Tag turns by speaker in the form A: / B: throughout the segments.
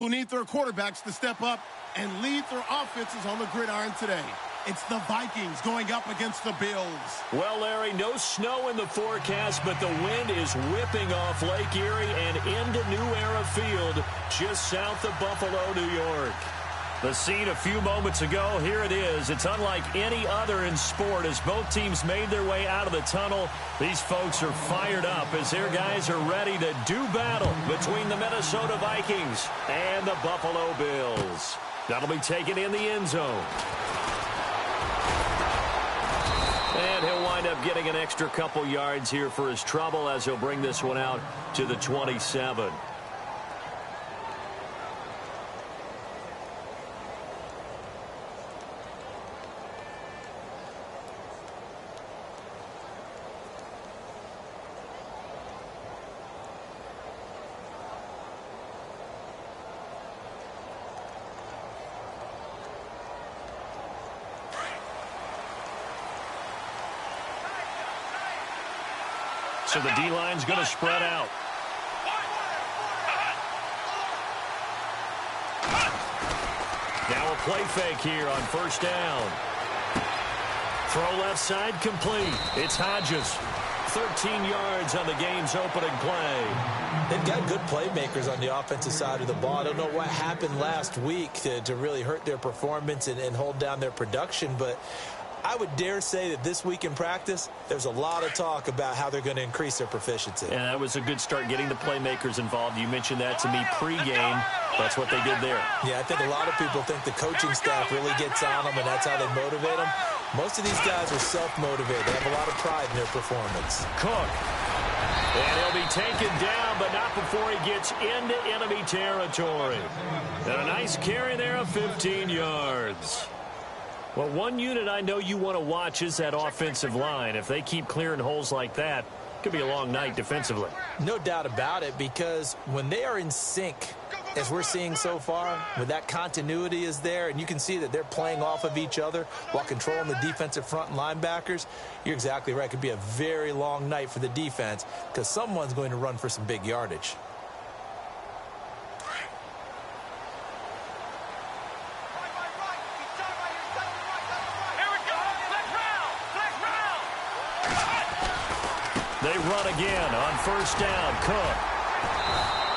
A: who need their quarterbacks to step up and lead their offenses on the gridiron today. It's the Vikings going up against the Bills.
B: Well, Larry, no snow in the forecast, but the wind is whipping off Lake Erie and into New Era Field just south of Buffalo, New York. The scene a few moments ago, here it is. It's unlike any other in sport as both teams made their way out of the tunnel. These folks are fired up as their guys are ready to do battle between the Minnesota Vikings and the Buffalo Bills. That'll be taken in the end zone. And he'll wind up getting an extra couple yards here for his trouble as he'll bring this one out to the 27. So the D-line's going to spread out. Now a play fake here on first down. Throw left side complete. It's Hodges. 13 yards on the game's opening play.
C: They've got good playmakers on the offensive side of the ball. I don't know what happened last week to really hurt their performance and hold down their production, but I would dare say that this week in practice, there's a lot of talk about how they're going to increase their proficiency.
B: And that was a good start getting the playmakers involved. You mentioned that to me pregame. That's what they did there.
C: Yeah, I think a lot of people think the coaching staff really gets on them, and that's how they motivate them. Most of these guys are self-motivated. They have a lot of pride in their performance.
B: Cook. And he'll be taken down, but not before he gets into enemy territory. And a nice carry there of 15 yards. Well, one unit I know you want to watch is that offensive line. If they keep clearing holes like that, it could be a long night defensively.
C: No doubt about it, because when they are in sync, as we're seeing so far, when that continuity is there, and you can see that they're playing off of each other while controlling the defensive front and linebackers, you're exactly right. It could be a very long night for the defense because someone's going to run for some big yardage.
B: They run again on first down. Cook.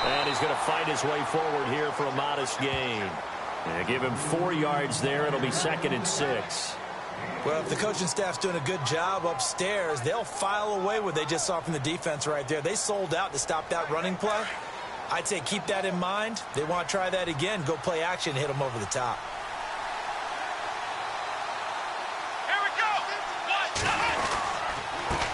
B: And he's going to fight his way forward here for a modest gain. And give him 4 yards there. It'll be 2nd and 6.
C: Well, if the coaching staff's doing a good job upstairs, they'll file away what they just saw from the defense right there. They sold out to stop that running play. I'd say keep that in mind. They want to try that again. Go play action, hit them over the top.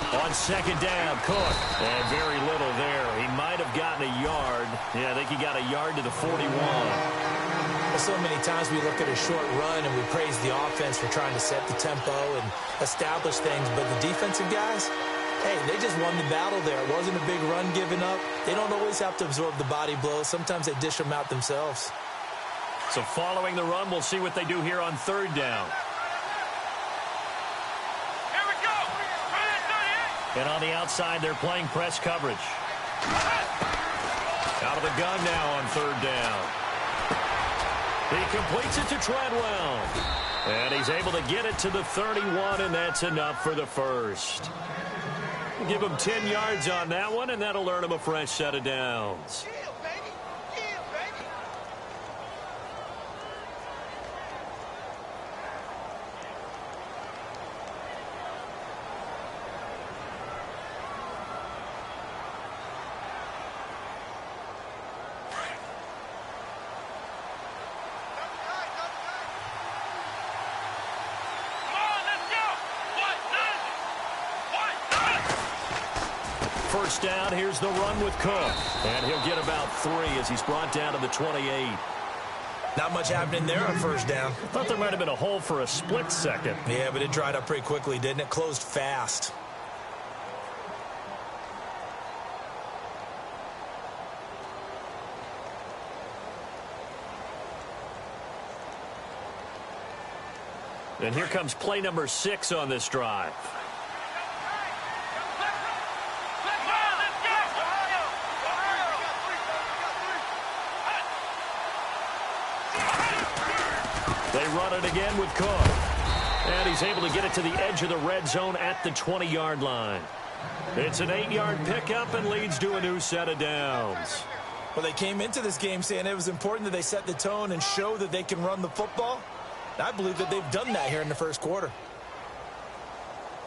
B: On second down, Cook. And very little there. He might have gotten a yard. Yeah, I think he got a yard to the 41.
C: Well, so many times we look at a short run and we praise the offense for trying to set the tempo and establish things. But the defensive guys, hey, they just won the battle there. It wasn't a big run given up. They don't always have to absorb the body blows. Sometimes they dish them out themselves.
B: So following the run, we'll see what they do here on third down. And on the outside, they're playing press coverage. Out of the gun now on third down. He completes it to Treadwell. And he's able to get it to the 31, and that's enough for the first. Give him 10 yards on that one, and that'll earn him a fresh set of downs. First down, here's the run with Cook. And he'll get about 3 as he's brought down to the 28.
C: Not much happening there on first down.
B: I thought there might have been a hole for a split second.
C: Yeah, but it dried up pretty quickly, didn't it? Closed fast.
B: And here comes play number 6 on this drive. They run it again with Cook. And he's able to get it to the edge of the red zone at the 20-yard line. It's an 8-yard pickup and leads to a new set of downs.
C: Well, they came into this game saying it was important that they set the tone and show that they can run the football. I believe that they've done that here in the first quarter.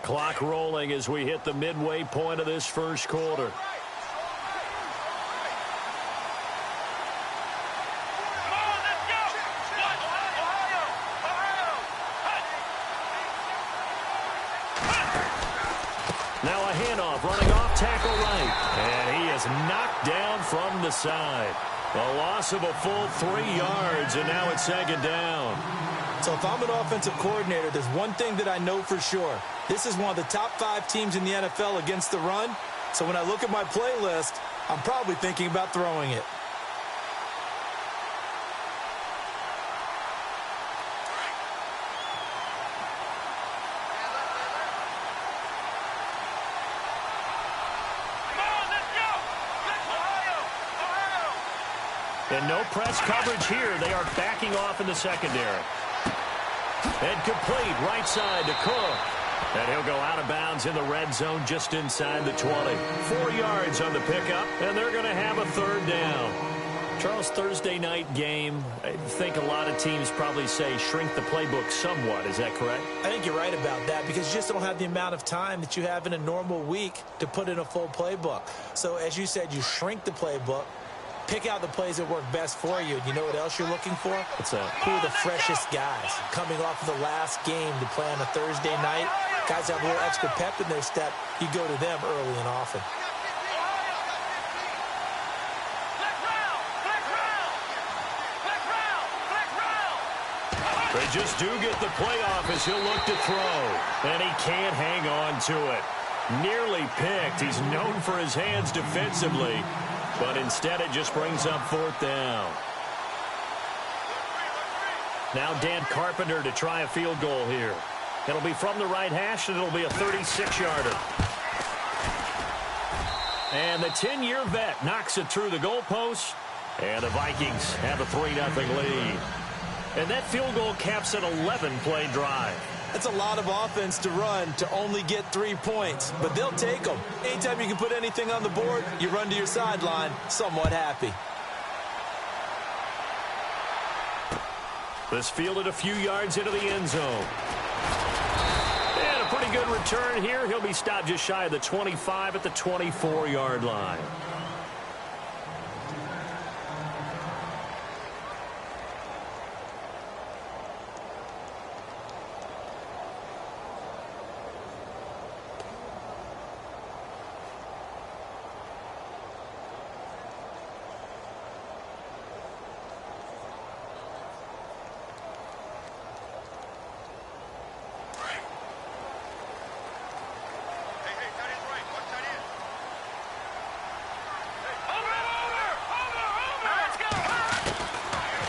B: Clock rolling as we hit the midway point of this first quarter. Now a handoff, running off tackle right. And he is knocked down from the side. A loss of a full 3 yards, and now it's second down.
C: So if I'm an offensive coordinator, there's one thing that I know for sure. This is one of the top 5 teams in the NFL against the run. So when I look at my playlist, I'm probably thinking about throwing it.
B: And no press coverage here. They are backing off in the secondary. And complete right side to Cook. And he'll go out of bounds in the red zone just inside the 20. 4 yards on the pickup, and they're going to have a third down. Charles, Thursday night game, I think a lot of teams probably say shrink the playbook somewhat. Is that correct?
C: I think you're right about that because you just don't have the amount of time that you have in a normal week to put in a full playbook. So as you said, you shrink the playbook. Pick out the plays that work best for you. And you know what else you're looking for?
B: What's that?
C: Who are the freshest guys coming off of the last game to play on a Thursday night? Guys have a little extra pep in their step. You go to them early and often.
B: They just do get the play off as he'll look to throw. And he can't hang on to it. Nearly picked. He's known for his hands defensively. But instead it just brings up fourth down. Now Dan Carpenter to try a field goal here. It'll be from the right hash, and it'll be a 36-yarder. And the 10-year vet knocks it through the goalpost. And the Vikings have a 3-0 lead. And that field goal caps an 11-play drive.
C: That's a lot of offense to run to only get 3 points, but they'll take them. Anytime you can put anything on the board, you run to your sideline somewhat happy.
B: This fielded a few yards into the end zone. And a pretty good return here. He'll be stopped just shy of the 25 at the 24-yard line.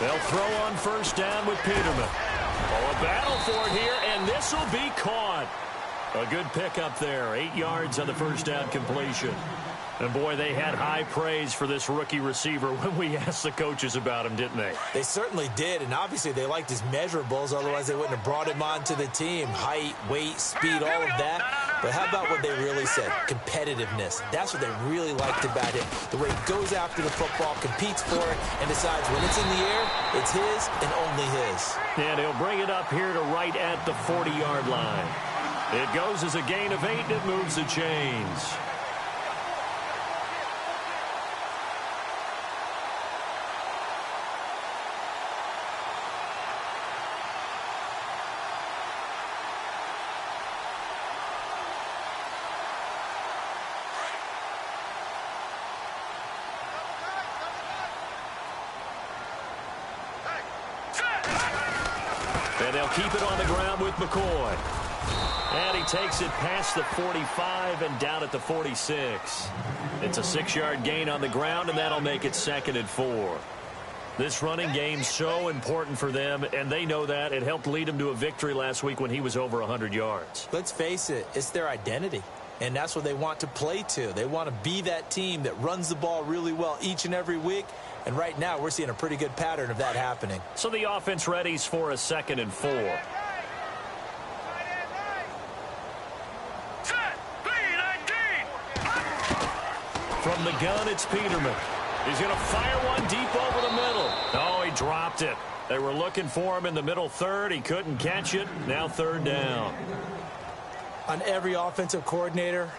B: They'll throw on first down with Peterman. Oh, a battle for it here, and this will be caught. A good pickup there. 8 yards on the first down completion. And, boy, they had high praise for this rookie receiver when we asked the coaches about him, didn't they?
C: They certainly did, and obviously they liked his measurables. Otherwise, they wouldn't have brought him onto the team. Height, weight, speed, all of that. But how about what they really said? Competitiveness. That's what they really liked about him. The way he goes after the football, competes for it, and decides when it's in the air, it's his and only his.
B: And he'll bring it up here to right at the 40-yard line. It goes as a gain of 8, and it moves the chains. And they'll keep it on the ground with McCoy. And he takes it past the 45 and down at the 46. It's a 6-yard gain on the ground, and that'll make it 2nd and 4. This running game's so important for them, and they know that. It helped lead them to a victory last week when he was over 100 yards.
C: Let's face it, it's their identity. And that's what they want to play to. They want to be that team that runs the ball really well each and every week. And right now, we're seeing a pretty good pattern of that happening.
B: So the offense readies for a 2nd and 4. From the gun, it's Peterman. He's going to fire one deep over the middle. Oh, he dropped it. They were looking for him in the middle third. He couldn't catch it. Now 3rd down.
C: On every offensive coordinator,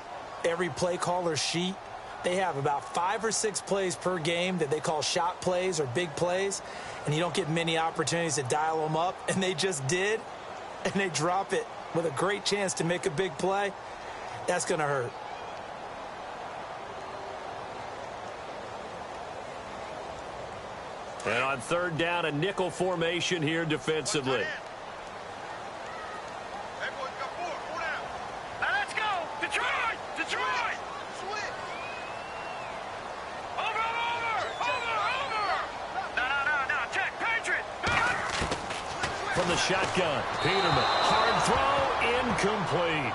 C: every play caller sheet, they have about 5 or 6 plays per game that they call shot plays or big plays, and you don't get many opportunities to dial them up, and they just did, and they drop it with a great chance to make a big play. That's going to hurt.
B: And on 3rd down, a nickel formation here defensively. From the shotgun, Peterman. Hard throw, incomplete.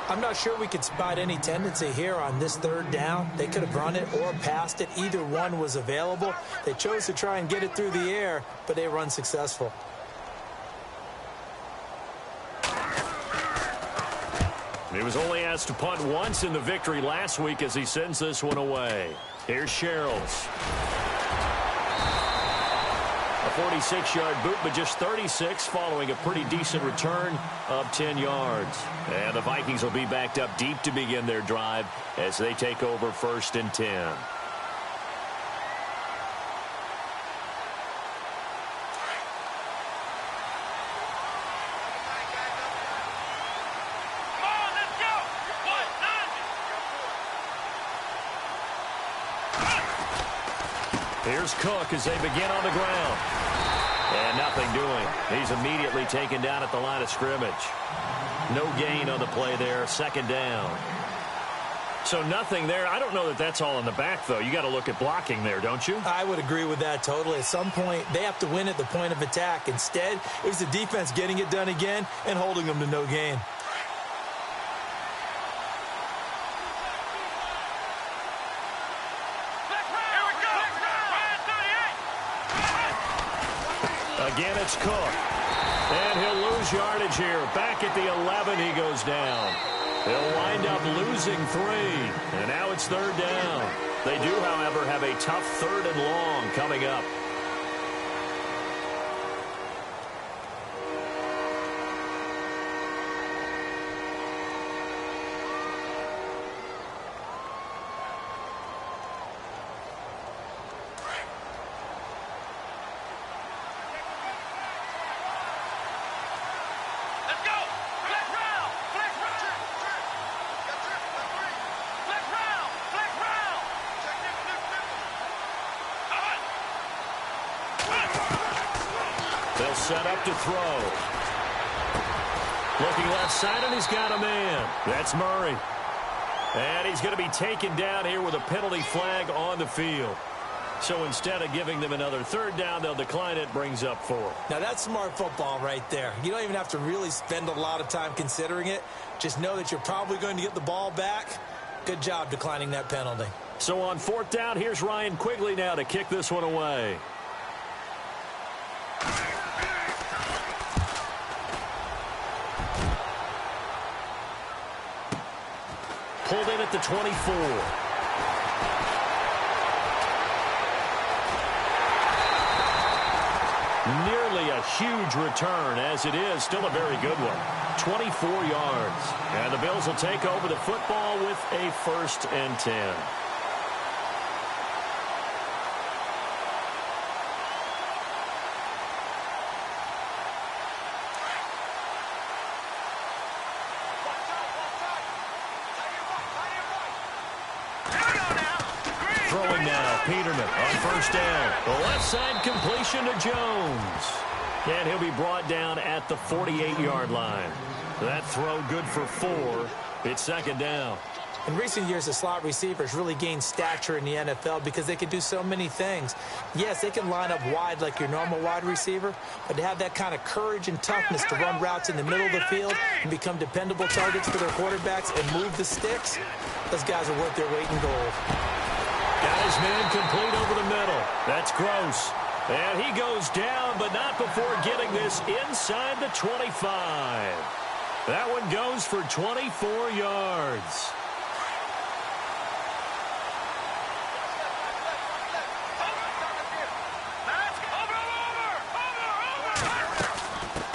C: I'm not sure we could spot any tendency here on this 3rd down. They could have run it or passed it. Either one was available. They chose to try and get it through the air, but they were unsuccessful.
B: He was only asked to punt once in the victory last week as he sends this one away. Here's Sherrills. A 46-yard boot, but just 36 following a pretty decent return of 10 yards. And the Vikings will be backed up deep to begin their drive as they take over 1st and 10. Here's Cook as they begin on the ground. And nothing doing. He's immediately taken down at the line of scrimmage. No gain on the play there. 2nd down. So nothing there. I don't know that that's all in the back, though. You got to look at blocking there, don't you?
C: I would agree with that totally. At some point, they have to win at the point of attack. Instead, it was the defense getting it done again and holding them to no gain.
B: Again, it's Cook. And he'll lose yardage here. Back at the 11, he goes down. They'll wind up losing 3. And now it's 3rd down. They do, however, have a tough 3rd and long coming up. They'll set up to throw. Looking left side, and he's got a man. That's Murray. And he's going to be taken down here with a penalty flag on the field. So instead of giving them another 3rd down, they'll decline it. Brings up 4.
C: Now, that's smart football right there. You don't even have to really spend a lot of time considering it. Just know that you're probably going to get the ball back. Good job declining that penalty.
B: So on 4th down, here's Ryan Quigley now to kick this one away. Pulled in at the 24. Nearly a huge return, as it is still a very good one. 24 yards. And the Bills will take over the football with a 1st and 10. Throwing now, Peterman on 1st down. The left side completion to Jones. And he'll be brought down at the 48-yard line. That throw good for 4. It's 2nd down.
C: In recent years, the slot receivers really gained stature in the NFL because they can do so many things. Yes, they can line up wide like your normal wide receiver, but to have that kind of courage and toughness to run routes in the middle of the field and become dependable targets for their quarterbacks and move the sticks, those guys are worth their weight in gold.
B: Got Got his man complete over the middle. That's Gross. And he goes down, but not before getting this inside the 25. That one goes for 24 yards.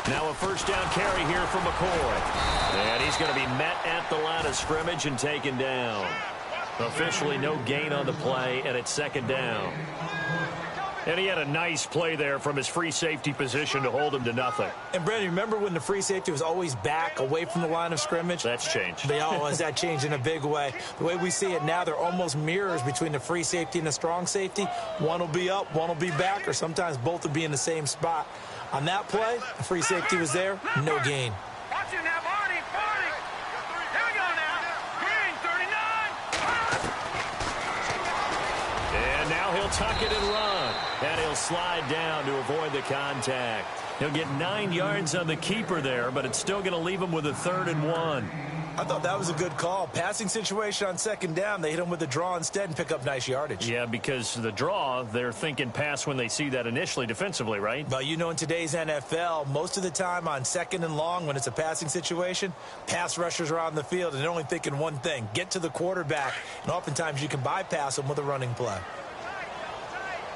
B: Now a first down carry here for McCoy. And he's going to be met at the line of scrimmage and taken down. Officially no gain on the play, and it's second down. And he had a nice play there from his free safety position to hold him to nothing.
C: And, Brandon, remember when the free safety was always back away from the line of scrimmage?
B: That's changed.
C: Has that changed in a big way. The way we see it now, they're almost mirrors between the free safety and the strong safety. One will be up, one will be back, or sometimes both will be in the same spot. On that play, the free safety was there, no gain.
D: Watch it now, Barney. Here we go now. Green, 39.
B: And now he'll tuck it and run. And he'll slide down to avoid the contact. He'll get 9 yards on the keeper there, but it's still going to leave him with a 3rd and 1.
C: I thought that was a good call. Passing situation on second down, they hit him with the draw instead and pick up nice yardage.
B: Yeah, because the draw, they're thinking pass when they see that initially defensively, right?
C: But you know, in today's NFL, most of the time on second and long when it's a passing situation, pass rushers are on the field and they're only thinking one thing, get to the quarterback. And oftentimes you can bypass them with a running play.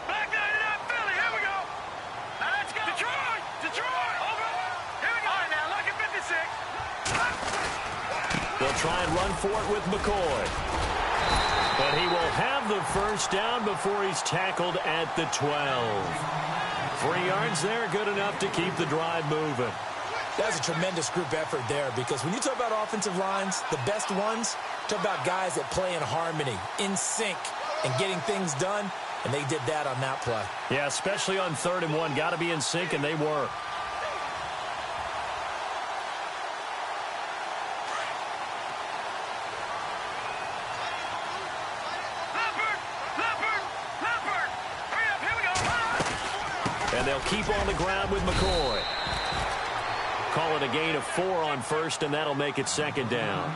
D: Back line it up, Philly. Here we go. Now let's go. Detroit. Over. Here we go. All right, now look at 56.
B: They'll try and run for it with McCoy. But he will have the first down before he's tackled at the 12. 3 yards there, good enough to keep the drive moving.
C: That's a tremendous group effort there because when you talk about offensive lines, the best ones, talk about guys that play in harmony, in sync, and getting things done, and they did that on that play.
B: Yeah, especially on 3rd and 1. Got to be in sync, and they were. And they'll keep on the ground with McCoy. Call it a gain of 4 on first, and that'll make it second down.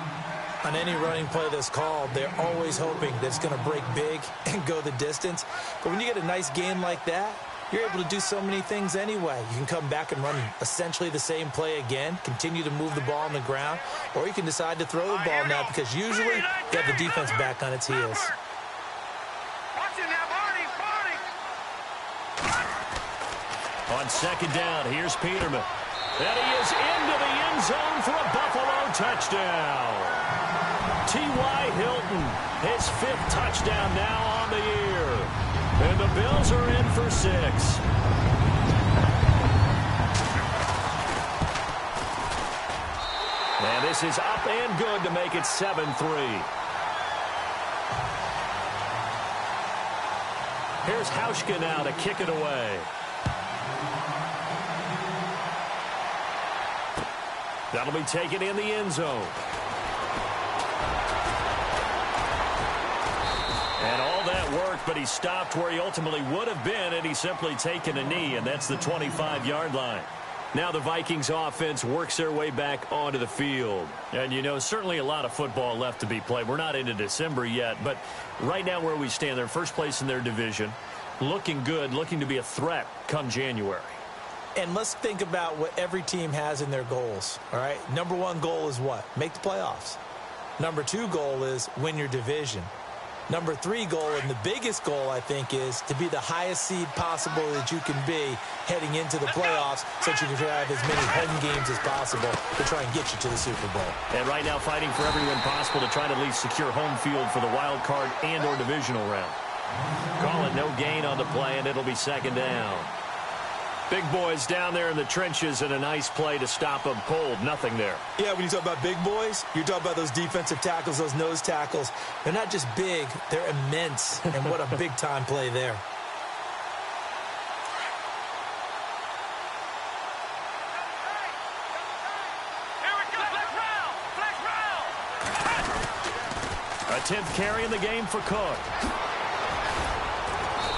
C: On any running play that's called, they're always hoping that it's going to break big and go the distance. But when you get a nice gain like that, you're able to do so many things anyway. You can come back and run essentially the same play again, continue to move the ball on the ground, or you can decide to throw the ball now because usually you have the defense back on its heels.
B: On second down, here's Peterman. And he is into the end zone for a Buffalo touchdown. T.Y. Hilton, his 5th touchdown now on the year. And the Bills are in for 6. And this is up and good to make it 7-3. Here's Hauschka now to kick it away. That'll be taken in the end zone. And all that worked, but he stopped where he ultimately would have been, and he's simply taken a knee, and that's the 25-yard line. Now the Vikings offense works their way back onto the field. And, you know, certainly a lot of football left to be played. We're not into December yet, but right now where we stand, they're first place in their division, looking good, looking to be a threat come January.
C: And let's think about what every team has in their goals, all right? Number 1 goal is what? Make the playoffs. Number 2 goal is win your division. Number 3 goal, and the biggest goal, I think, is to be the highest seed possible that you can be heading into the playoffs so that you can have as many home games as possible to try and get you to the Super Bowl.
B: And right now fighting for every win possible to try to at least secure home field for the wild card and or divisional round. Call it no gain on the play, and it'll be second down. Big boys down there in the trenches, and a nice play to stop them cold. Nothing there.
C: Yeah, when you talk about big boys, you're talking about those defensive tackles, those nose tackles. They're not just big, they're immense. And what a big-time play there.
B: A 10th carry in the game for Cook.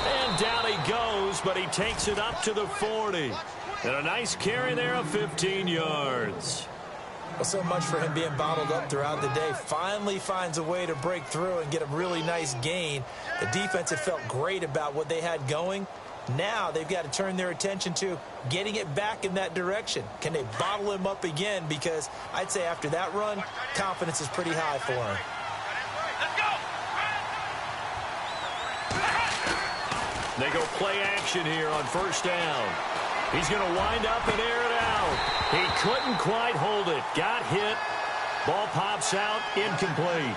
B: And down he goes, but he takes it up to the 40. And a nice carry there of 15 yards.
C: Well, so much for him being bottled up throughout the day. Finally finds a way to break through and get a really nice gain. The defense had felt great about what they had going. Now they've got to turn their attention to getting it back in that direction. Can they bottle him up again? Because I'd say after that run, confidence is pretty high for him.
B: They go play action here on first down. He's going to wind up and air it out. He couldn't quite hold it. Got hit. Ball pops out, incomplete.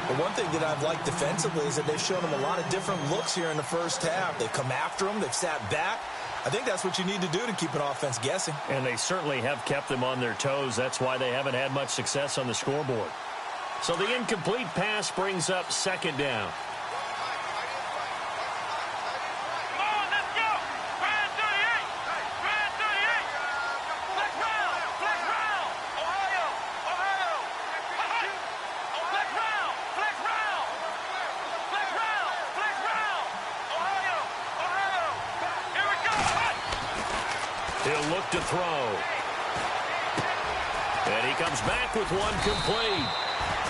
C: But one thing that I've liked defensively is that they've shown him a lot of different looks here in the first half. They've come after him. They've sat back. I think that's what you need to do to keep an offense guessing.
B: And they certainly have kept them on their toes. That's why they haven't had much success on the scoreboard. So the incomplete pass brings up second down. He'll look to throw. And he comes back with one complete.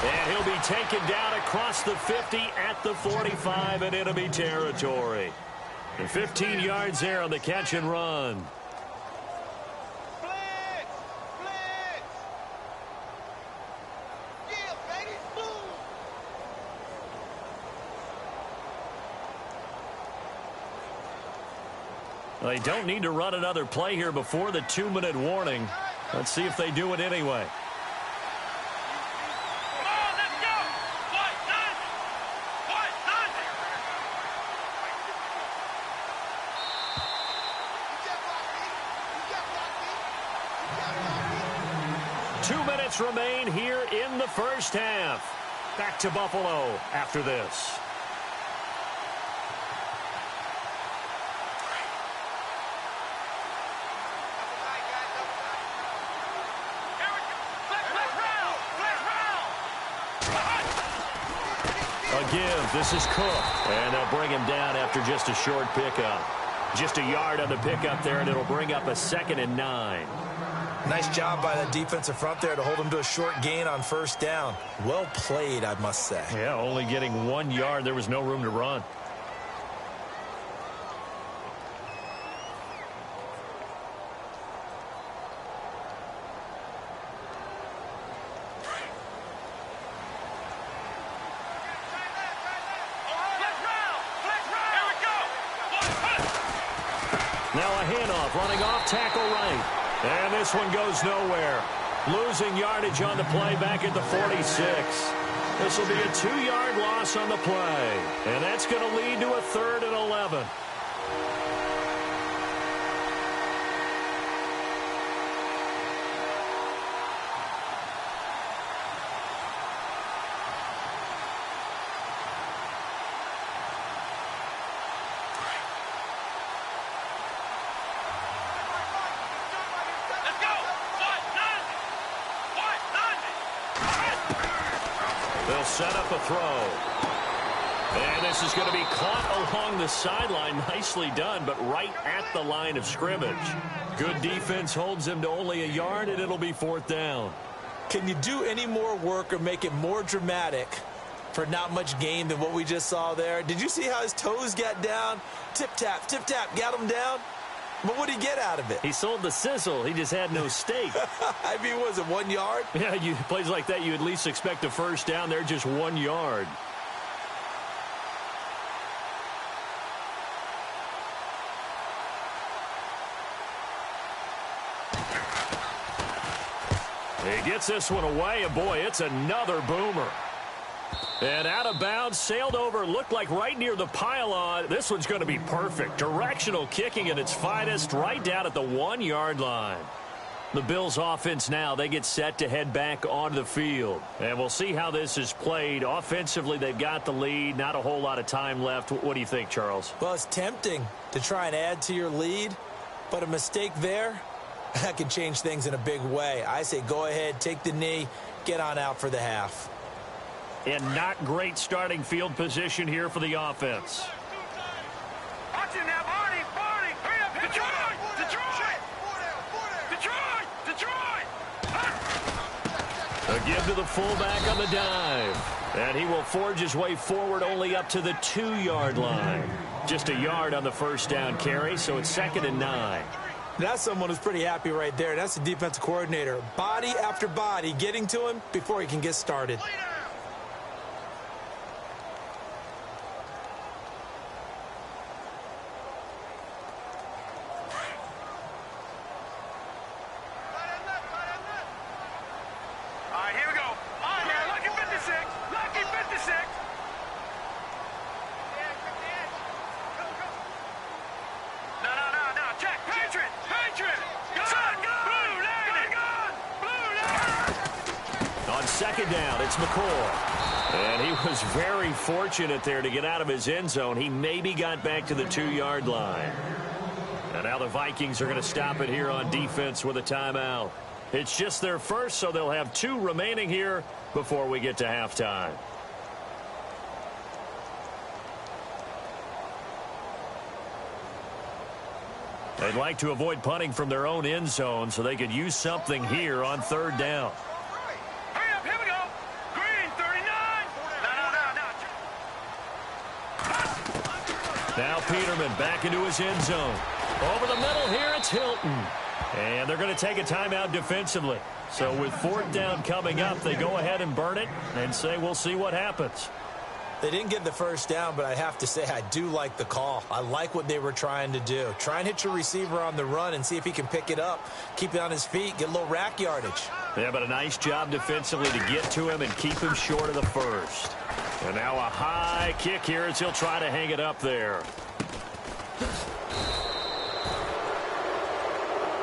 B: And he'll be taken down across the 50 at the 45 in enemy territory. And 15 yards there on the catch and run. They don't need to run another play here before the 2-minute warning. Let's see if they do it anyway. Remain here in the first half. Back to Buffalo after this. A give. This is Cook. And they'll bring him down after just a short pickup. Just a yard on the pickup there, and it'll bring up a 2nd and 9.
C: Nice job by the defensive front there to hold him to a short gain on first down. Well played, I must say.
B: Yeah, only getting 1 yard. There was no room to run. Now a handoff, running off tackle right. And this one goes nowhere. Losing yardage on the play back at the 46. This will be a 2-yard loss on the play. And that's going to lead to a 3rd and 11. They'll set up a throw. And this is going to be caught along the sideline. Nicely done, but right at the line of scrimmage. Good defense holds him to only a yard, and it'll be 4th down.
C: Can you do any more work or make it more dramatic for not much gain than what we just saw there? Did you see how his toes got down? Tip-tap, got him down. But what did he get out of it?
B: He sold the sizzle. He just had no steak.
C: I mean, was it 1 yard?
B: Yeah, plays like that, you at least expect a first down. They're just 1 yard. He gets this one away, and boy, it's another boomer. And out of bounds, sailed over, looked like right near the pylon. This one's going to be perfect. Directional kicking at its finest, right down at the 1 yard line. The Bills offense now, they get set to head back onto the field. And we'll see how this is played. Offensively, they've got the lead. Not a whole lot of time left. What do you think, Charles?
C: Well, it's tempting to try and add to your lead, but a mistake there, that can change things in a big way. I say go ahead, take the knee, get on out for the half.
B: And not great starting field position here for the offense.
D: Watch him now, Barney, Detroit! Detroit! Detroit!
B: give to the fullback on the dive. And he will forge his way forward only up to the 2-yard line. Just a yard on the first down carry, so it's 2nd and 9.
C: That's someone who's pretty happy right there. That's the defensive coordinator. Body after body getting to him before he can get started.
B: It's McCoy. And he was very fortunate there to get out of his end zone. He maybe got back to the 2-yard line. And now the Vikings are going to stop it here on defense with a timeout. It's just their first, so they'll have 2 remaining here before we get to halftime. They'd like to avoid punting from their own end zone so they could use something here on 3rd down. Now Peterman back into his end zone. Over the middle here, it's Hilton. And they're going to take a timeout defensively. So with 4th down coming up, they go ahead and burn it and say we'll see what happens.
C: They didn't get the first down, but I have to say I do like the call. I like what they were trying to do. Try and hit your receiver on the run and see if he can pick it up, keep it on his feet, get a little rack yardage.
B: Yeah, but a nice job defensively to get to him and keep him short of the first. And now a high kick here as he'll try to hang it up there.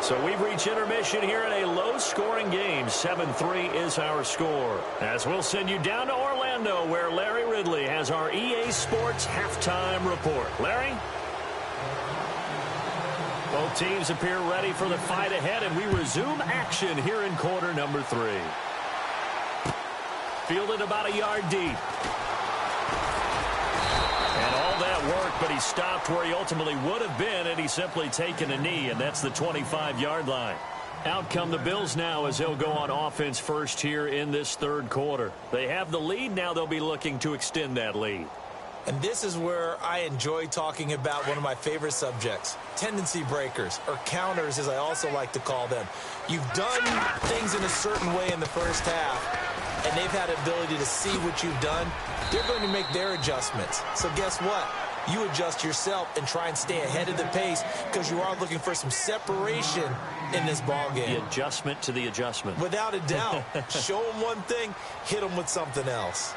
B: So we've reached intermission here in a low-scoring game. 7-3 is our score. As we'll send you down to Orlando, where Larry Ridley has our EA Sports halftime report. Larry? Both teams appear ready for the fight ahead, and we resume action here in quarter number 3. Fielded about a yard deep. And all that work, but he stopped where he ultimately would have been, and he's simply taken a knee, and that's the 25-yard line. Out come the Bills now as they'll go on offense first here in this 3rd quarter. They have the lead. Now they'll be looking to extend that lead.
C: And this is where I enjoy talking about one of my favorite subjects, tendency breakers, or counters as I also like to call them. You've done things in a certain way in the first half, and they've had the ability to see what you've done. They're going to make their adjustments. So guess what? You adjust yourself and try and stay ahead of the pace because you are looking for some separation in this ball game.
B: The adjustment to the adjustment.
C: Without a doubt. Show them one thing, hit them with something else.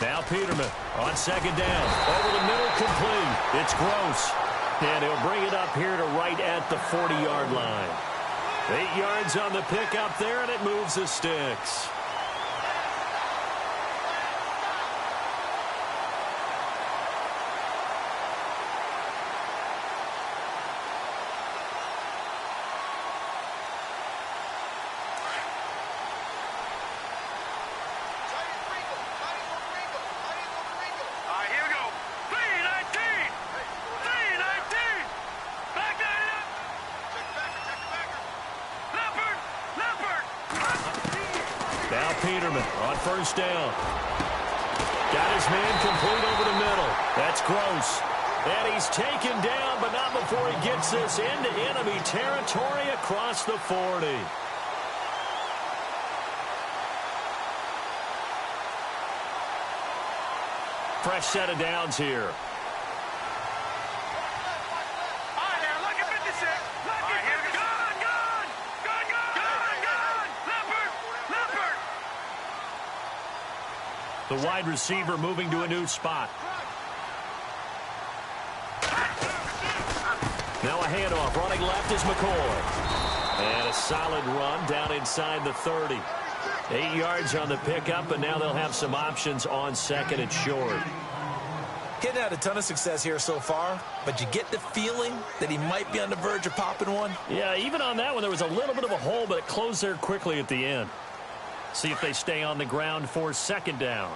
B: Now Peterman on 2nd down. Over the middle, complete. It's Gross. And he'll bring it up here to right at the 40-yard line. 8 yards on the pickup there, and it moves the sticks. Peterman on 1st down. Got his man complete over the middle. That's Gross. And he's taken down, but not before he gets this into enemy territory across the 40. Fresh set of downs here. The wide receiver moving to a new spot. Now a handoff. Running left is McCoy. And a solid run down inside the 30. 8 yards on the pickup, and now they'll have some options on 2nd and short.
C: Getting had a ton of success here so far, but you get the feeling that he might be on the verge of popping one.
B: Yeah, even on that one, there was a little bit of a hole, but it closed there quickly at the end. See if they stay on the ground for 2nd down.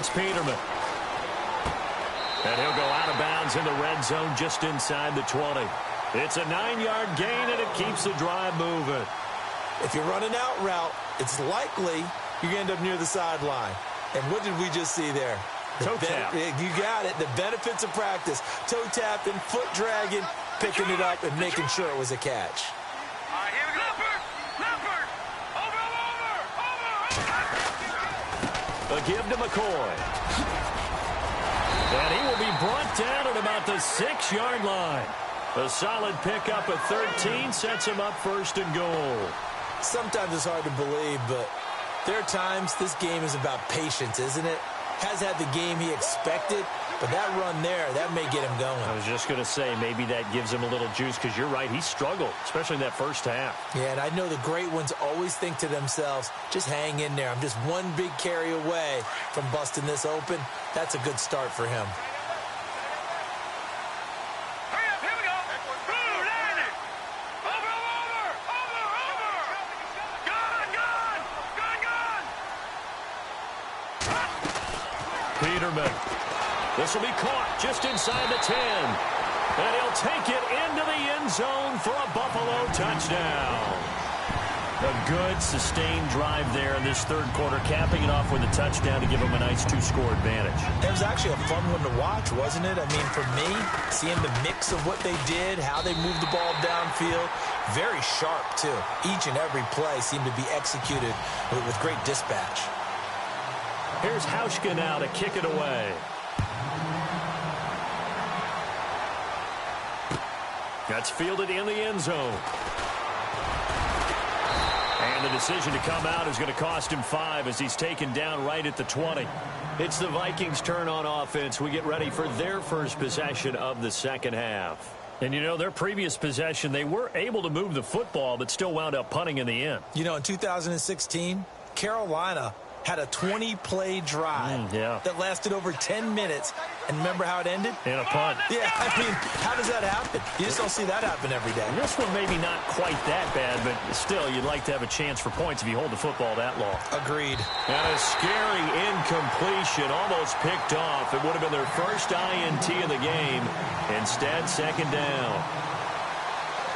B: It's Peterman. And he'll go out of bounds in the red zone just inside the 20. It's a 9-yard gain, and it keeps the drive moving.
C: If you're running out route, it's likely you're going to end up near the sideline. And what did we just see there?
B: Toe tap.
C: You got it. The benefits of practice. Toe tapping, foot dragging, picking it up, and making sure it was a catch.
D: All right, here we go. Leopard! Over!
B: A give to McCoy. And he will be brought down at about the 6-yard line. A solid pickup at 13 sets him up first and goal.
C: Sometimes it's hard to believe, but there are times this game is about patience, isn't it? Has had the game he expected, but that run there, that may get him going.
B: I was just going to say, maybe that gives him a little juice, because you're right, he struggled, especially in that first half.
C: Yeah, and I know the great ones always think to themselves, just hang in there. I'm just one big carry away from busting this open. That's a good start for him.
D: Hurry up, here we go. Blue, land it. Over. Gone.
B: Peterman. This will be caught just inside the 10. And he'll take it into the end zone for a Buffalo touchdown. A good, sustained drive there in this third quarter, capping it off with a touchdown to give them a nice 2-score advantage.
C: It was actually a fun one to watch, wasn't it? I mean, for me, seeing the mix of what they did, how they moved the ball downfield, very sharp, too. Each and every play seemed to be executed with great dispatch.
B: Here's Hauschka now to kick it away. That's fielded in the end zone. And the decision to come out is going to cost him 5 as he's taken down right at the 20. It's the Vikings' turn on offense. We get ready for their first possession of the second half. And, you know, their previous possession, they were able to move the football, but still wound up punting in the end.
C: You know, in 2016, Carolina had a 20-play drive that lasted over 10 minutes. And remember how it ended?
B: In a punt.
C: Yeah, I mean, how does that happen? You just don't see that happen every day.
B: And this one maybe not quite that bad, but still, you'd like to have a chance for points if you hold the football that long.
C: Agreed.
B: And a scary incompletion, almost picked off. It would have been their first INT of the game. Instead, second down.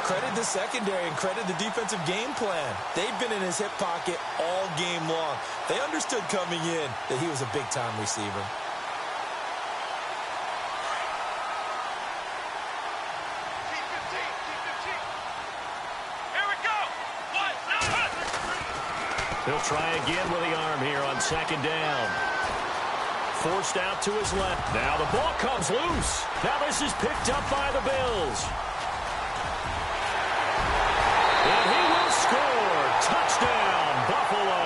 C: Credit the secondary and credit the defensive game plan. They've been in his hip pocket all game long. They understood coming in that he was a big-time receiver.
D: Here we go.
B: He'll try again with the arm here on second down. Forced out to his left. Now the ball comes loose. Now this is picked up by the Bills. And he will score. Touchdown, Buffalo.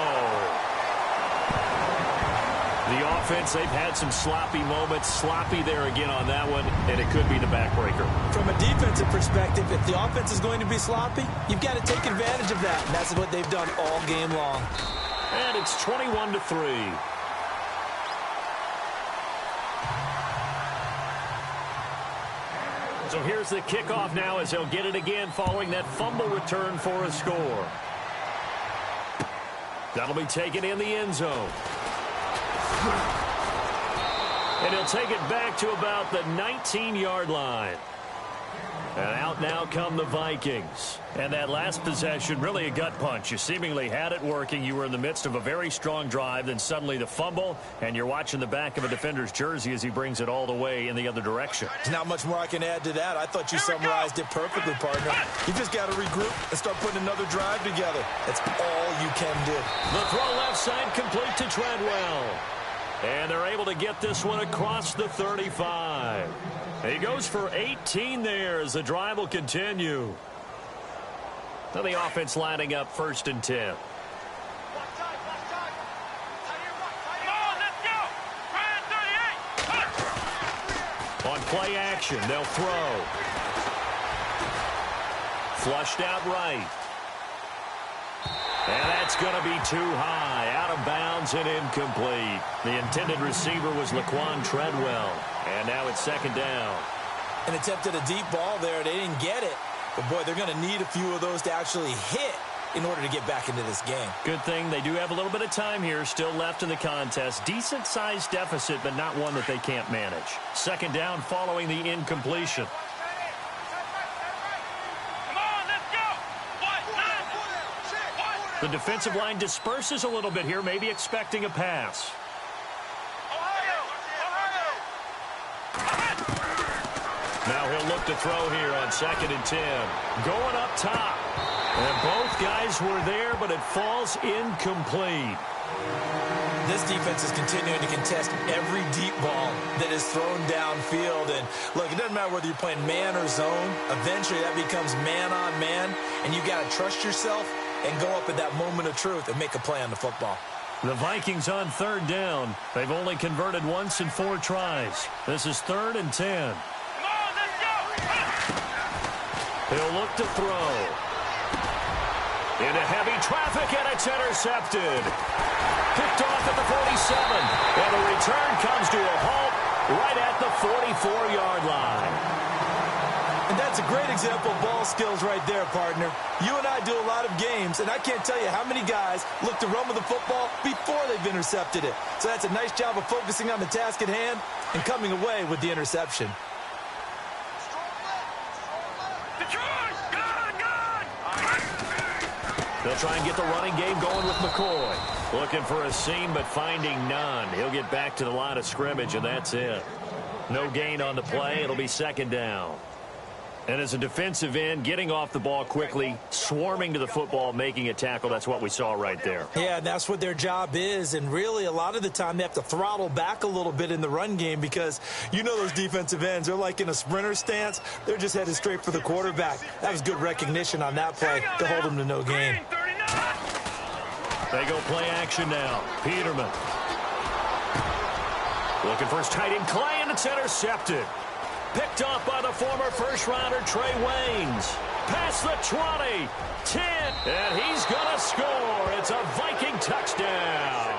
B: The offense, they've had some sloppy moments. Sloppy there again on that one, and it could be the backbreaker.
C: From a defensive perspective, if the offense is going to be sloppy, you've got to take advantage of that. And that's what they've done all game long.
B: And it's 21-3. So here's the kickoff now as they'll get it again following that fumble return for a score. That'll be taken in the end zone. And he'll take it back to about the 19-yard line. And out now come the Vikings. And that last possession, really a gut punch. You seemingly had it working. You were in the midst of a very strong drive. Then suddenly the fumble, and you're watching the back of a defender's jersey as he brings it all the way in the other direction.
C: There's not much more I can add to that. I thought you summarized it perfectly, partner. You just got to regroup and start putting another drive together. That's all you can do.
B: The throw left side complete to Treadwell. And they're able to get this one across the 35. He goes for 18 there as the drive will continue. Now the offense lining up 1st and 10.
D: Come on, let's go. Ryan 38.
B: On play action, they'll throw. Flushed out right. And that's going to be too high, out of bounds and incomplete. The intended receiver was Laquan Treadwell. And now it's second down.
C: And attempted a deep ball there. They didn't get it. But, boy, they're going to need a few of those to actually hit in order to get back into this game.
B: Good thing they do have a little bit of time here still left in the contest. Decent-sized deficit, but not one that they can't manage. Second down following the incompletion. The defensive line disperses a little bit here, maybe expecting a pass. Now he'll look to throw here on 2nd and 10. Going up top. And both guys were there, but it falls incomplete.
C: This defense is continuing to contest every deep ball that is thrown downfield. And look, it doesn't matter whether you're playing man or zone. Eventually that becomes man on man, and you got to trust yourself and go up at that moment of truth and make a play on the football.
B: The Vikings on 3rd down. They've only converted once in 4 tries. This is 3rd and 10. He'll look to throw. Into heavy traffic, and it's intercepted. Picked off at the 47. And the return comes to a halt right at the 44-yard line.
C: And that's a great example of ball skills right there, partner. You and I do a lot of games, and I can't tell you how many guys look to run with the football before they've intercepted it. So that's a nice job of focusing on the task at hand and coming away with the interception.
B: They'll try and get the running game going with McCoy. Looking for a seam, but finding none. He'll get back to the line of scrimmage, and that's it. No gain on the play. It'll be 2nd down. And as a defensive end, getting off the ball quickly, swarming to the football, making a tackle, that's what we saw right there.
C: Yeah, that's what their job is. And really, a lot of the time, they have to throttle back a little bit in the run game because you know those defensive ends, they're like in a sprinter stance. They're just headed straight for the quarterback. That was good recognition on that play to hold them to no gain.
B: They go play action now. Peterman. Looking for his tight end, Clay, and it's intercepted. Picked off by the former first-rounder Trey Waynes. Past the 20, 10, and he's going to score. It's a Viking touchdown.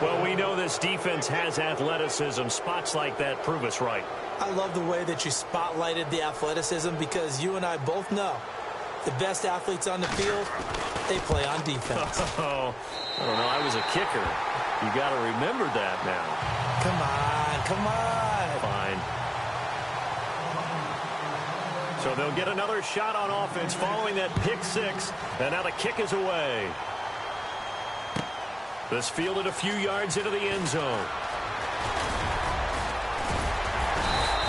B: Well, we know this defense has athleticism. Spots like that prove us right.
C: I love the way that you spotlighted the athleticism because you and I both know the best athletes on the field, they play on defense.
B: Oh, I don't know. I was a kicker. You got to remember that now.
C: Come on, come on.
B: Fine. So they'll get another shot on offense following that pick 6. And now the kick is away. This fielded a few yards into the end zone.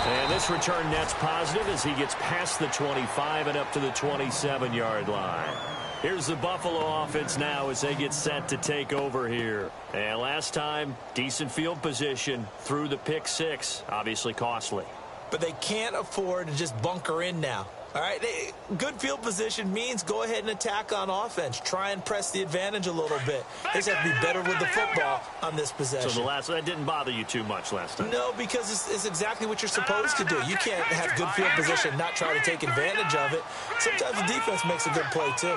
B: And this return net's positive as he gets past the 25 and up to the 27-yard line. Here's the Buffalo offense now as they get set to take over here. And last time, decent field position through the pick 6. Obviously costly.
C: But they can't afford to just bunker in now. All right, good field position means go ahead and attack on offense. Try and press the advantage a little bit. They just have to be better with the football on this possession.
B: So that didn't bother you too much last time?
C: No, because it's exactly what you're supposed to do. You can't have good field position, not try to take advantage of it. Sometimes the defense makes a good play, too.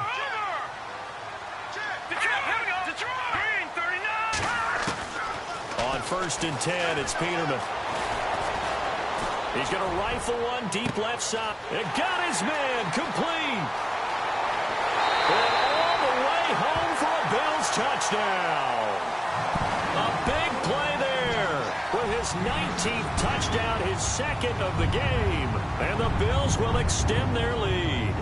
B: On 1st and 10, it's Peterman. He's going to rifle one deep left side. It got his man complete. And all the way home for a Bills touchdown. A big play there with his 19th touchdown, his 2nd of the game. And the Bills will extend their lead.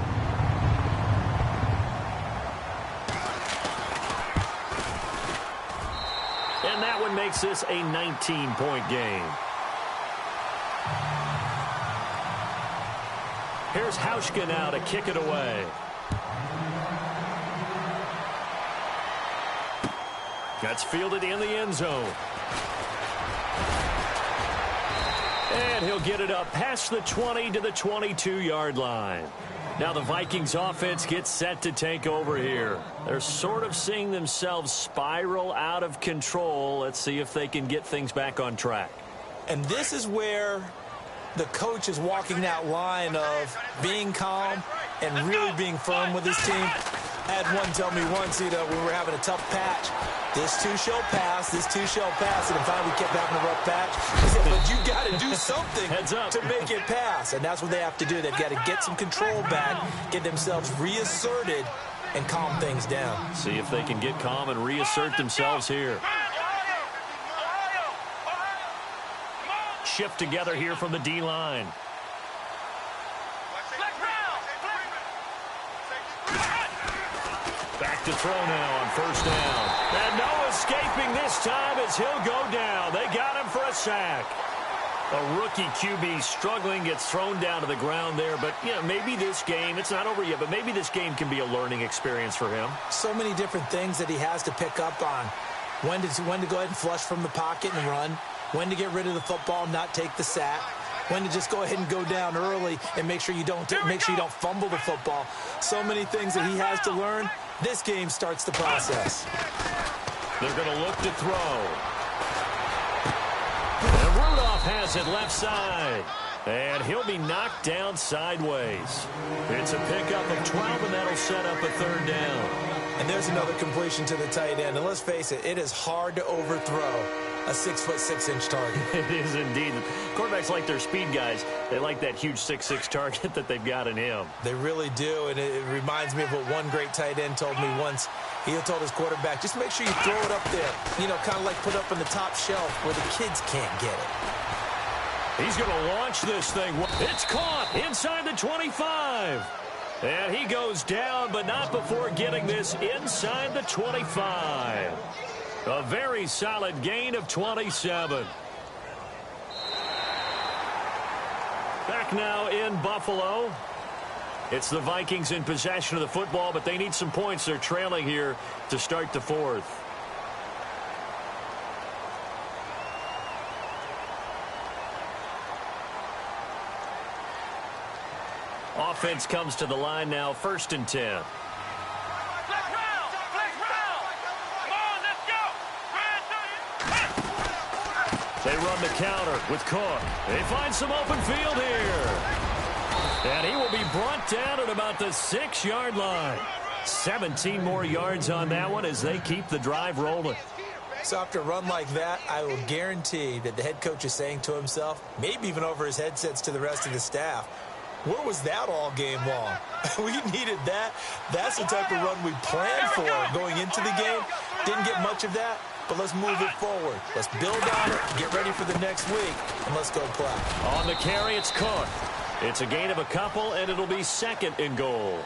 B: And that one makes this a 19-point game. Here's Hauschka now to kick it away. That's fielded in the end zone. And he'll get it up past the 20 to the 22-yard line. Now the Vikings offense gets set to take over here. They're sort of seeing themselves spiral out of control. Let's see if they can get things back on track.
C: And this is where the coach is walking that line of being calm and really being firm with his team. I had one tell me once, when we were having a tough patch, this too shall pass, this too shall pass. And finally we kept having a rough patch. He said, but you got to to do something
B: Heads up.
C: to make it pass. And that's what they have to do. They've got to get some control back, get themselves reasserted, and calm things down.
B: See if they can get calm and reassert themselves here. Shift together here from the D-line. Back to throw now on first down. And no escaping this time as he'll go down. They got him for a sack. A rookie QB struggling, gets thrown down to the ground there. But, yeah, maybe this game, it's not over yet, but maybe this game can be a learning experience for him.
C: So many different things that he has to pick up on. When to go ahead and flush from the pocket and run. When to get rid of the football, not take the sack. When to just go ahead and go down early and make sure you don't fumble the football. So many things that he has to learn. This game starts the process.
B: They're going to look to throw. And Rudolph has it left side. And he'll be knocked down sideways. It's a pickup of 12, and that'll set up a third down.
C: And there's another completion to the tight end. And let's face it, it is hard to overthrow a 6'6" target.
B: It is indeed. Quarterbacks like their speed guys. They like that huge 6'6" target that they've got in him.
C: They really do, and it reminds me of what one great tight end told me once. He told his quarterback, just make sure you throw it up there, kind of like put up on the top shelf where the kids can't get it.
B: He's going to launch this thing. It's caught inside the 25. And he goes down, but not before getting this inside the 25. A very solid gain of 27. Back now in Buffalo. It's the Vikings in possession of the football, but they need some points. They're trailing here to start the fourth. Offense comes to the line now, 1st and 10. They run the counter with Cook. They find some open field here. And he will be brought down at about the 6-yard line. 17 more yards on that one as they keep the drive rolling.
C: So after a run like that, I will guarantee that the head coach is saying to himself, maybe even over his headsets to the rest of the staff, where was that all game long? We needed that. That's the type of run we planned for going into the game. Didn't get much of that. But let's move it forward. Let's build on it, get ready for the next week, and let's go play.
B: On the carry, it's Cook. It's a gain of a couple, and it'll be 2nd and goal.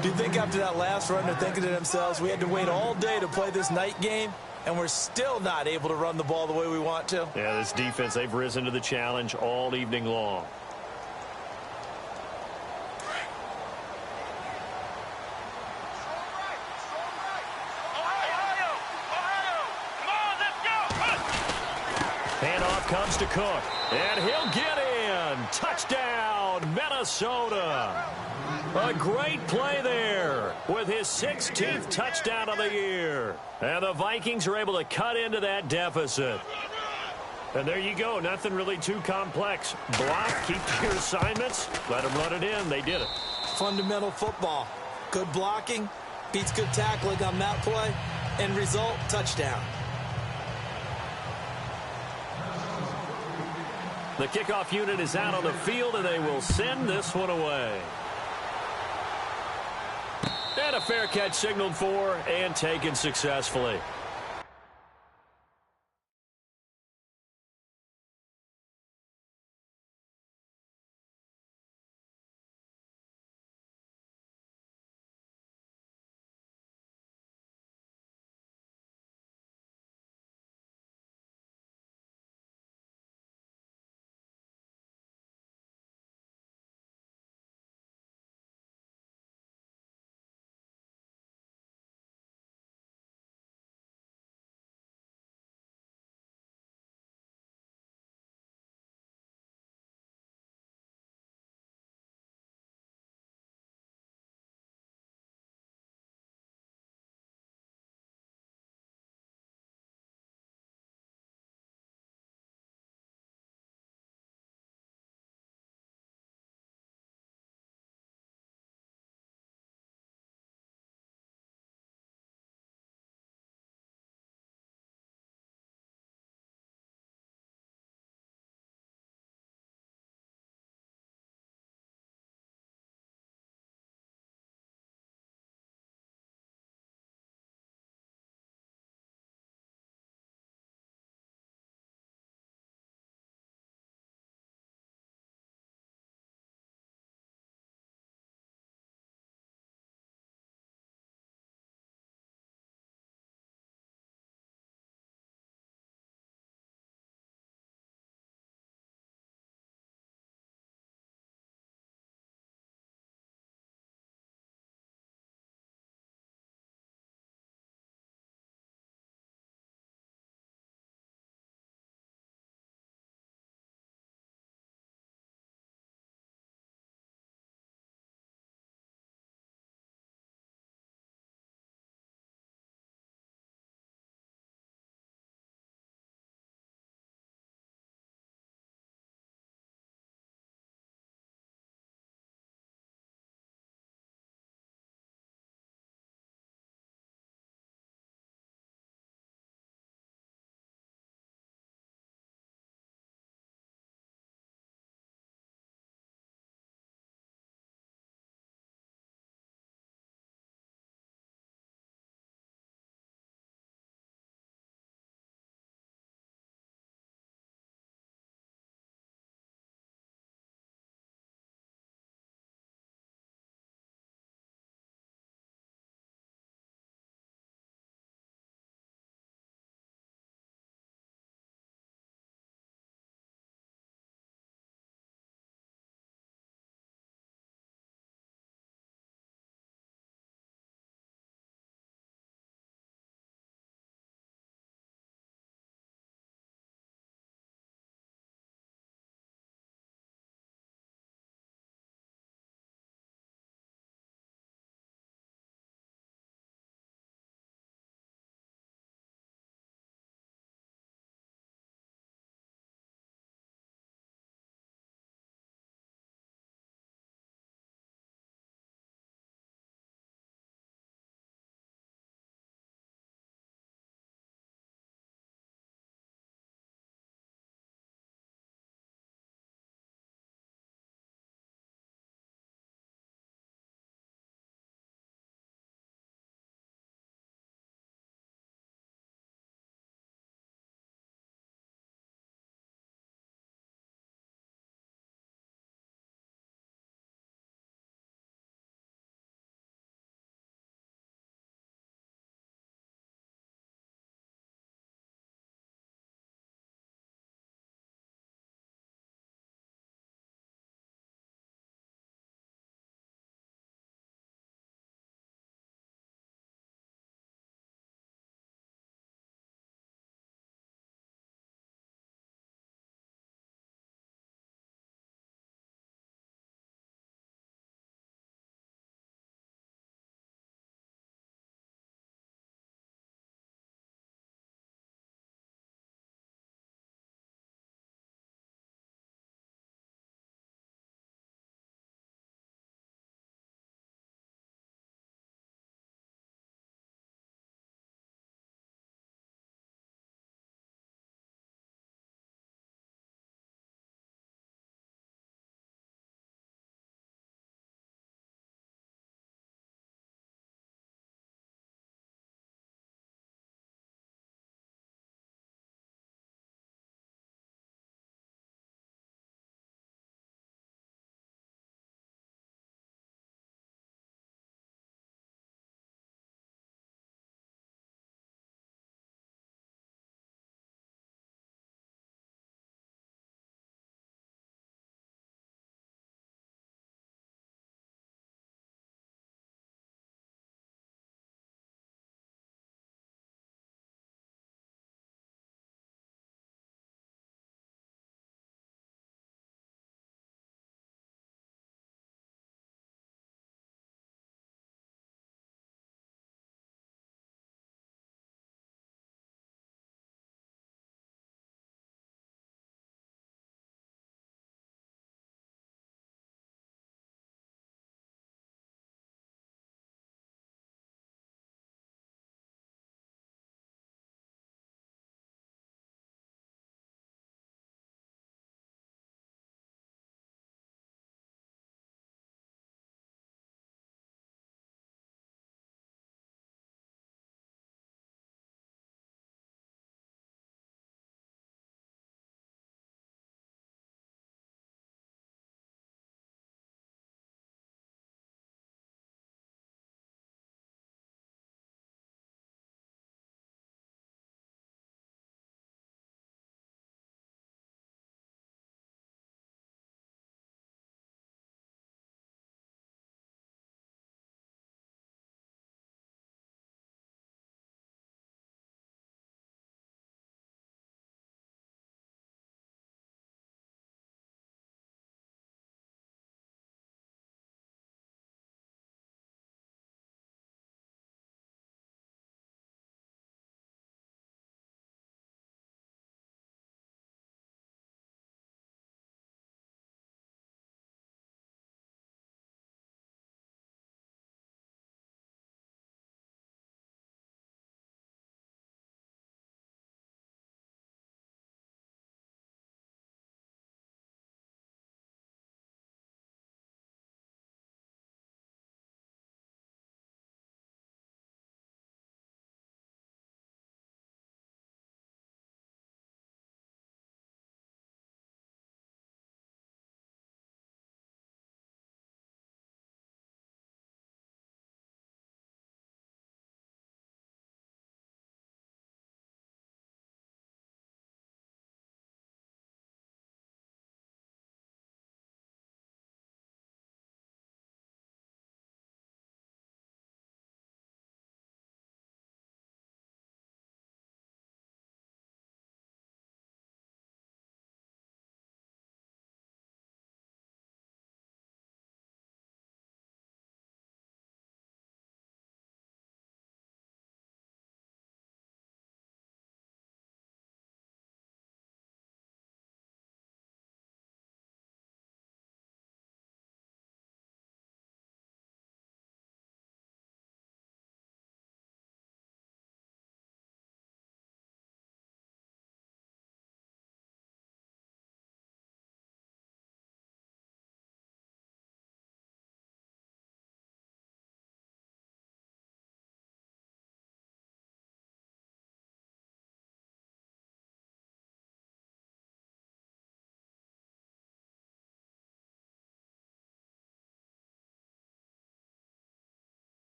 C: Do you think after that last run they're thinking to themselves, we had to wait all day to play this night game, and we're still not able to run the ball the way we want to?
B: Yeah, this defense, they've risen to the challenge all evening long. Comes to Cook, and he'll get in. Touchdown, Minnesota. A great play there with his 16th touchdown of the year. And the Vikings are able to cut into that deficit. And there you go. Nothing really too complex. Block, keep your assignments, let them run it in. They did it.
C: Fundamental football. Good blocking, beats good tackling on that play. End result, touchdown.
B: The kickoff unit is out on the field, and they will send this one away. And a fair catch signaled for and taken successfully.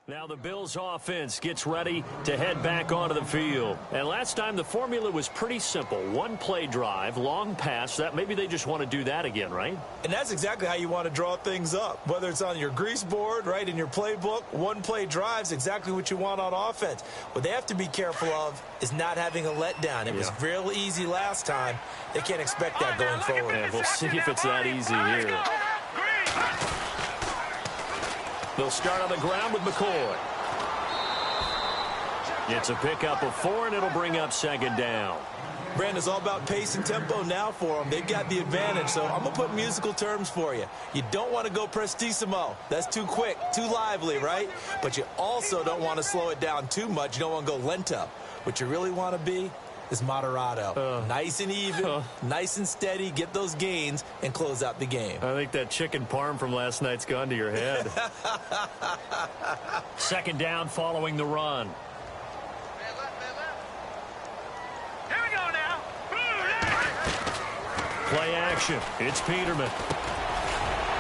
B: Now the Bills offense gets ready to head back onto the field. And last time the formula was pretty simple. One play drive, long pass. That maybe they just want to do that again, right?
C: And that's exactly how you want to draw things up. Whether it's on your grease board, right, in your playbook, one play drive's exactly what you want on offense. What they have to be careful of is not having a letdown. It was real easy last time. They can't expect that going forward.
B: Yeah, we'll see if it's that easy here. They'll start on the ground with McCoy. It's a pickup of 4, and it'll bring up second down.
C: Brandon, it's all about pace and tempo now for them. They've got the advantage, so I'm going to put musical terms for you. You don't want to go prestissimo. That's too quick, too lively, right? But you also don't want to slow it down too much. You don't want to go lento. What you really want to be is moderato. Nice and even, nice and steady, get those gains, and close out the game.
B: I think that chicken parm from last night's gone to your head. Second down following the run.
D: Here we go now.
B: Play action. It's Peterman.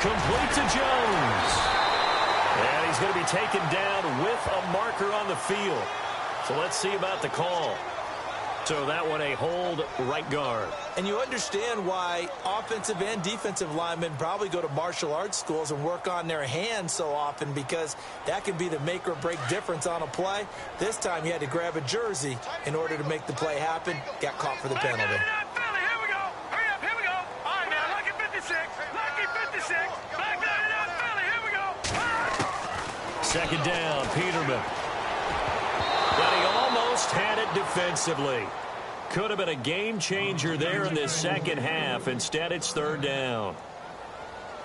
B: Complete to Jones. And he's going to be taken down with a marker on the field. So let's see about the call. So that one a hold right guard.
C: And you understand why offensive and defensive linemen probably go to martial arts schools and work on their hands so often, because that can be the make or break difference on a play. This time he had to grab a jersey in order to make the play happen. Got caught for the penalty.
D: Here we go. Hurry up, here we go. All right, now, lucky 56. Lucky 56. Back it up, Philly. Here we go.
B: Second down, Peterman. But he almost had it defensively. Could have been a game changer there in this second half. Instead, it's third down.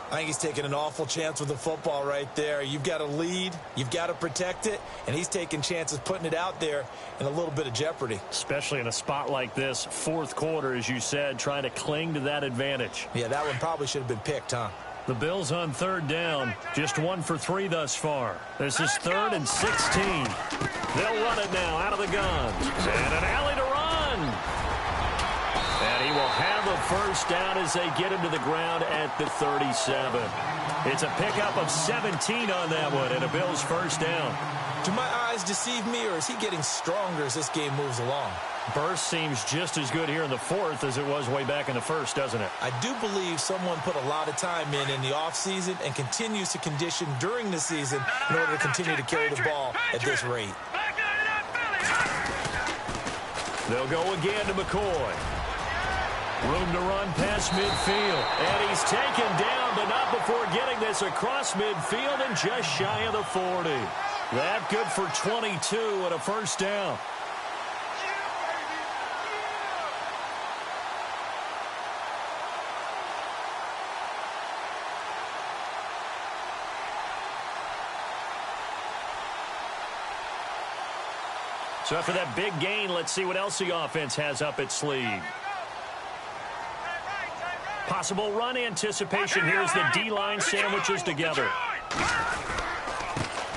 C: I think he's taking an awful chance with the football right there. You've got to lead, you've got to protect it, and he's taking chances putting it out there in a little bit of jeopardy.
B: Especially in a spot like this, fourth quarter, as you said, trying to cling to that advantage.
C: Yeah, that one probably should have been picked, huh?
B: The Bills on third down, just 1 for 3 thus far. This is 3rd and 16. They'll run it now out of the gun. And an alley to run. And he will have a first down as they get him to the ground at the 37. It's a pickup of 17 on that one, and a Bills first down.
C: Do my eyes deceive me, or is he getting stronger as this game moves along?
B: Burst seems just as good here in the fourth as it was way back in the first, doesn't it?
C: I do believe someone put a lot of time in the offseason and continues to condition during the season in order to continue to carry the ball at this rate.
B: They'll go again to McCoy. Room to run past midfield. And he's taken down, but not before getting this across midfield and just shy of the 40. That good for 22 and a first down. So after that big gain, let's see what else the offense has up its sleeve. Possible run anticipation. Here's the D-line sandwiches together.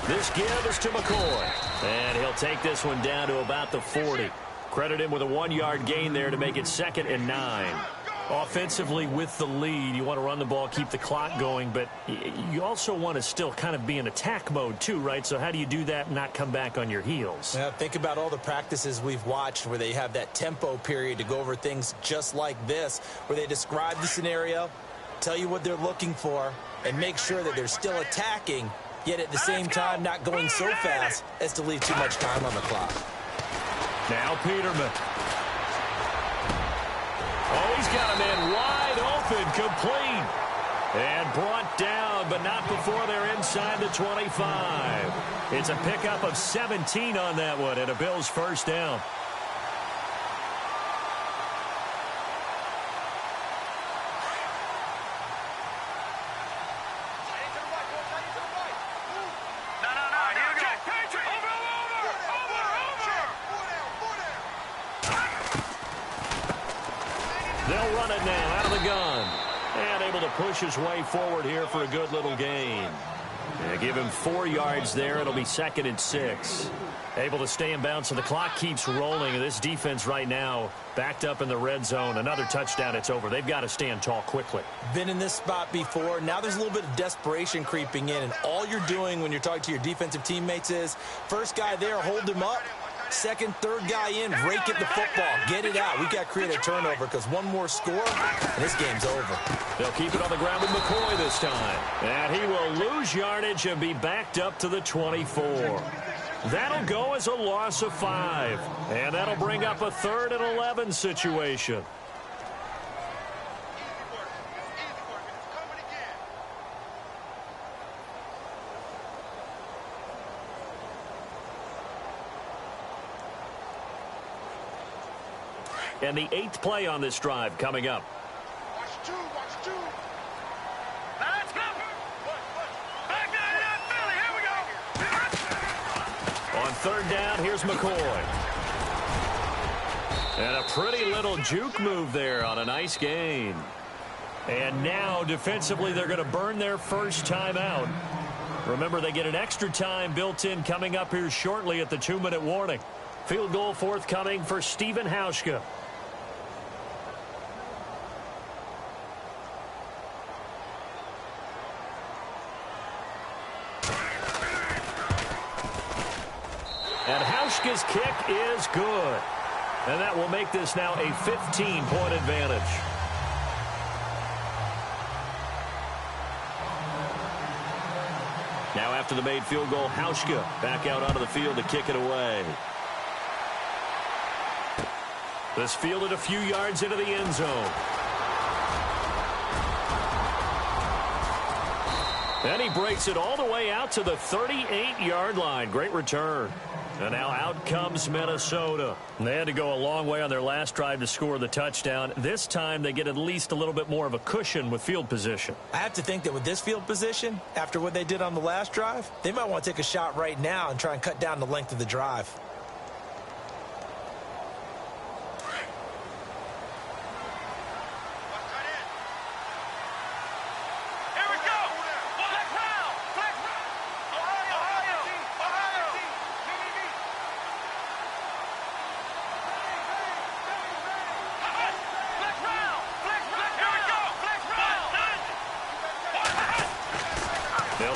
B: This give is to McCoy. And he'll take this one down to about the 40. Credit him with a 1-yard gain there to make it 2nd and 9. Offensively with the lead, you want to run the ball, keep the clock going, but you also want to still kind of be in attack mode too, right? So how do you do that and not come back on your heels?
C: Yeah, think about all the practices we've watched where they have that tempo period to go over things just like this, where they describe the scenario, tell you what they're looking for, and make sure that they're still attacking, yet at the same time not going so fast as to leave too much time on the clock.
B: Now Peterman. Oh, he's got a man wide open, complete. And brought down, but not before they're inside the 25. It's a pickup of 17 on that one, and a Bills first down. They'll run it now out of the gun. And able to push his way forward here for a good little gain. Yeah, give him 4 yards there. It'll be 2nd and 6. Able to stay in bounds, so the clock keeps rolling. And this defense right now backed up in the red zone. Another touchdown, it's over. They've got to stand tall quickly.
C: Been in this spot before. Now there's a little bit of desperation creeping in. And all you're doing when you're talking to your defensive teammates is, first guy there, hold him up. Second, third guy in, rake at the football. Get it out. We've got to create a turnover because one more score, and this game's over.
B: They'll keep it on the ground with McCoy this time. And he will lose yardage and be backed up to the 24. That'll go as a loss of 5. And that'll bring up a 3rd and 11 situation. And the 8th play on this drive coming up.
D: Watch two. Let's go. Back down, Philly. Here we go.
B: On 3rd down, here's McCoy. And a pretty little juke move there on a nice gain. And now, defensively, they're going to burn their first time out. Remember, they get an extra time built in coming up here shortly at the 2-minute warning. Field goal forthcoming for Stephen Hauschka. And Hauschka's kick is good. And that will make this now a 15-point advantage. Now after the made field goal, Hauschka back out onto the field to kick it away. This fielded a few yards into the end zone. And he breaks it all the way out to the 38-yard line. Great return. And now out comes Minnesota. They had to go a long way on their last drive to score the touchdown. This time they get at least a little bit more of a cushion with field position.
C: I have to think that with this field position, after what they did on the last drive, they might want to take a shot right now and try and cut down the length of the drive.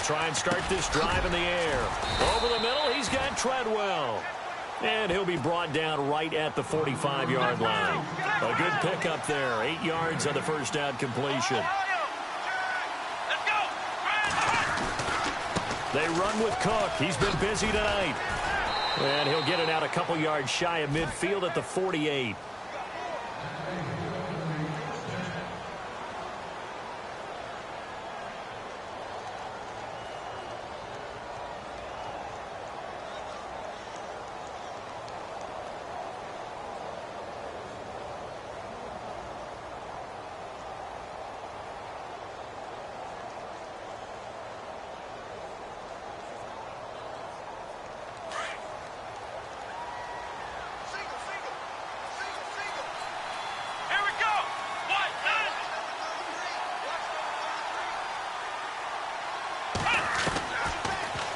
B: Try and start this drive in the air. Over the middle, he's got Treadwell. And he'll be brought down right at the 45-yard line. A good pickup there. 8 yards on the first down completion. They run with Cook. He's been busy tonight. And he'll get it out a couple yards shy of midfield at the 48.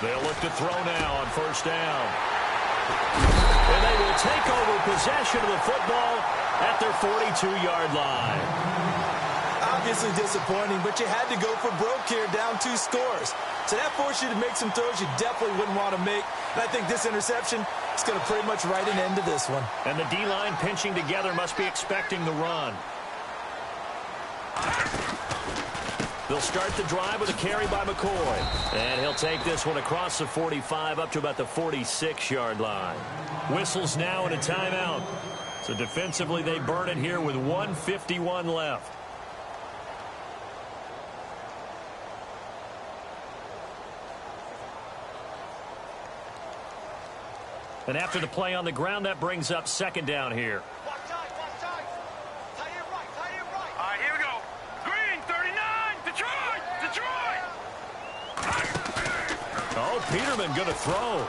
B: They'll look to throw now on first down. And they will take over possession of the football at their 42-yard line.
C: Obviously disappointing, but you had to go for broke here, down 2 scores. So that forced you to make some throws you definitely wouldn't want to make. And I think this interception is going to pretty much write an end to this one.
B: And the D-line pinching together must be expecting the run. They'll start the drive with a carry by McCoy. And he'll take this one across the 45 up to about the 46-yard line. Whistles now and a timeout. So defensively they burn it here with 1:51 left. And after the play on the ground, that brings up second down here. Peterman going to throw.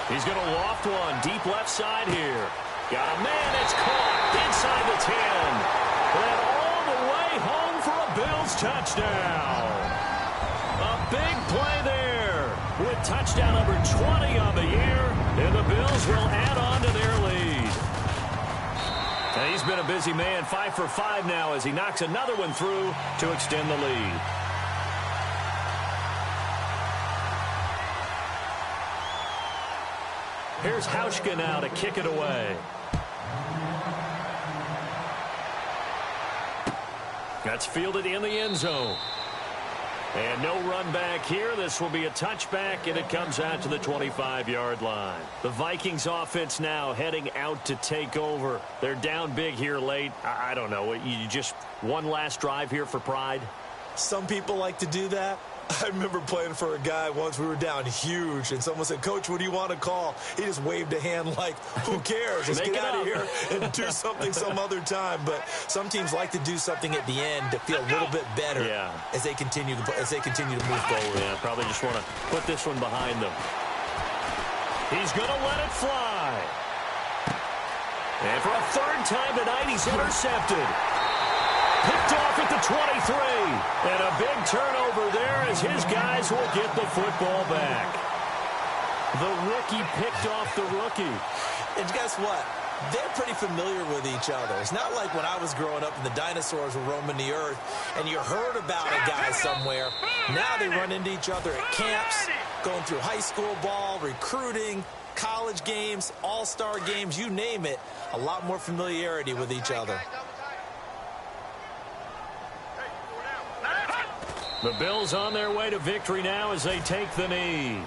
B: He's going to loft one deep left side here. Got a man. It's caught inside the 10. And all the way home for a Bills touchdown. A big play there with touchdown number 20 on the year, and the Bills will add on to their lead. And he's been a busy man, 5 for 5 now as he knocks another one through to extend the lead. Here's Hauschka now to kick it away. That's fielded in the end zone. And no run back here. This will be a touchback, and it comes out to the 25-yard line. The Vikings offense now heading out to take over. They're down big here late. I don't know. You just one last drive here for pride?
C: Some people like to do that. I remember playing for a guy once. We were down huge, and someone said, "Coach, what do you want to call?" He just waved a hand like, who cares? Let's get out of here and do something some other time. But some teams like to do something at the end to feel a little bit better as they continue to move forward.
B: Yeah, probably just want to put this one behind them. He's going to let it fly. And for a third time tonight, he's intercepted. Picked off at the 23. And a big turnover there as his guys will get the football back. The rookie picked off the rookie.
C: And guess what? They're pretty familiar with each other. It's not like when I was growing up and the dinosaurs were roaming the earth and you heard about a guy somewhere. Now they run into each other at camps, going through high school ball, recruiting, college games, all-star games, you name it. A lot more familiarity with each other.
B: The Bills on their way to victory now as they take the knee.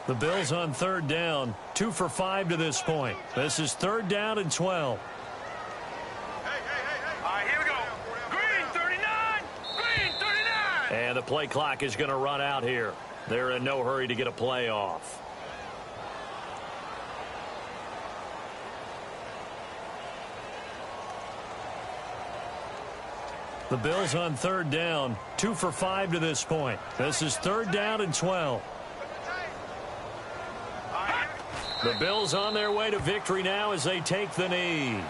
B: The Bills on third down, 2 for 5 to this point. This is 3rd down and 12.
D: All right, here we go. Green 39. Green 39.
B: And the play clock is going to run out here. They're in no hurry to get a play off. The Bills on third down, 2 for 5 to this point. This is 3rd down and 12. The Bills on their way to victory now as they take the knee.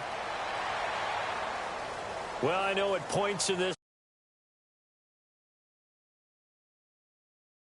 B: Well, I know it points to this.